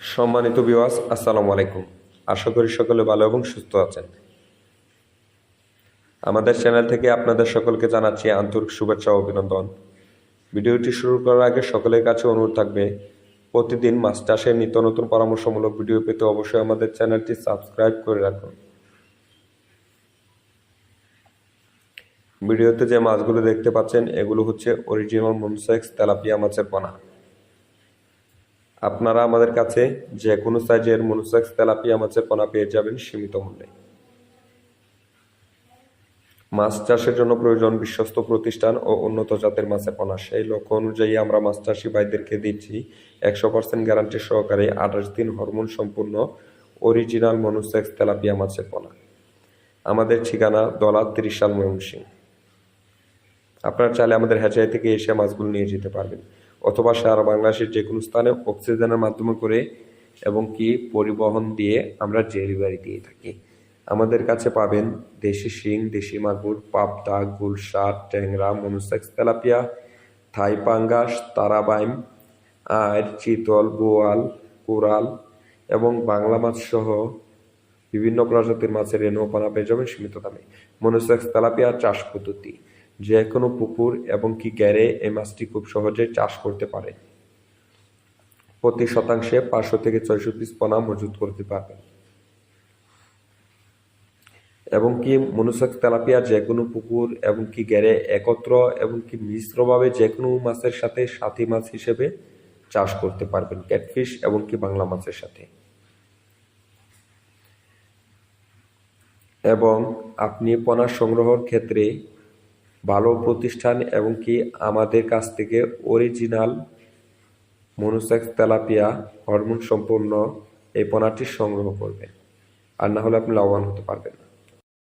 সম্মানিত ভিউয়ার্স, আসসালামু আলাইকুম। আশা করি সকলে ভালো এবং সুস্থ আছেন। আমাদের চ্যানেল থেকে আপনাদের সকলকে জানাচ্ছি আন্তরিক শুভেচ্ছা ও অভিনন্দন। ভিডিওটি শুরু করার আগে সকলের কাছে অনুরোধ থাকবে, প্রতিদিন মাছ চাষের নিত্য নতুন পরামর্শমূলক ভিডিও পেতে অবশ্যই আমাদের চ্যানেলটি সাবস্ক্রাইব করে রাখুন। ভিডিওতে যে মাছগুলো দেখতে পাচ্ছেন এগুলো হচ্ছে অরিজিনাল মনসেক্স তেলাপিয়া মাছের পোনা। আপনারা আমাদের কাছে যে কোনো সাইজের মনোসেক্স তেলাপিয়া মাছের পোনা পেয়ে যাবেন সীমিত মূল্যে। মাছ চাষের জন্য প্রয়োজন বিশ্বস্ত প্রতিষ্ঠান ও উন্নত জাতের মাছের পোনা। সেই লক্ষ্য অনুযায়ী আমরা মাছ চাষি ভাইদেরকে দিচ্ছি 100% গ্যারান্টি সহকারে 28 দিন হরমোন সম্পূর্ণ অরিজিনাল মনোসেক্স তেলাপিয়া মাছের পোনা। আমাদের ঠিকানা দলা 30 সাল ময়মনসিংহ। আপনারা চাইলে আমাদের হ্যাচারি থেকে এসে মাছগুলো নিয়ে যেতে পারবেন, অথবা সারা বাংলাদেশের যে কোনো স্থানে অক্সিজেনের মাধ্যমে করে এবং কি পরিবহন দিয়ে আমরা ডেলিভারি দিয়ে থাকি। আমাদের কাছে পাবেন দেশি শিং, দেশি মাগুর, পাবদা, গুলশাদ, ট্যাংরা, মনোসেক্স তেলাপিয়া, থাই পাঙ্গাস, তারাবাইম, আইড়, চিতল, বোয়াল, কোরাল এবং বাংলা মাছ সহ বিভিন্ন প্রজাতির মাছের রেণু পোনা পেয়ে যাবেন সীমিত দামে। মনোসেক্স তেলাপিয়া চাষ পদ্ধতি: যে কোনো পুকুর এবং কি গ্যারে এই মাছটি খুব সহজে চাষ করতে পারে। প্রতি শতাংশে 500 থেকে 600 পিস পোনা মজুত করতে পারবেন। এবং কি মনোসেক্স তেলাপিয়া যে কোনো পুকুর এবং কি গ্যারে একত্র এবং কি মিশ্রভাবে যে কোনো মাছের সাথে সাথী মাছ হিসেবে চাষ করতে পারবেন, ক্যাটফিশ এবং কি বাংলা মাছের সাথে। এবং আপনি পোনা সংগ্রহের ক্ষেত্রে ভালো প্রতিষ্ঠান এবং কি আমাদের কাছ থেকে অরিজিনাল মনোসেক্স তেলাপিয়া হরমোন সম্পূর্ণ এই পোনাটি সংগ্রহ করবেন, আর না হলে আপনি লাভবান হতে পারবেন না।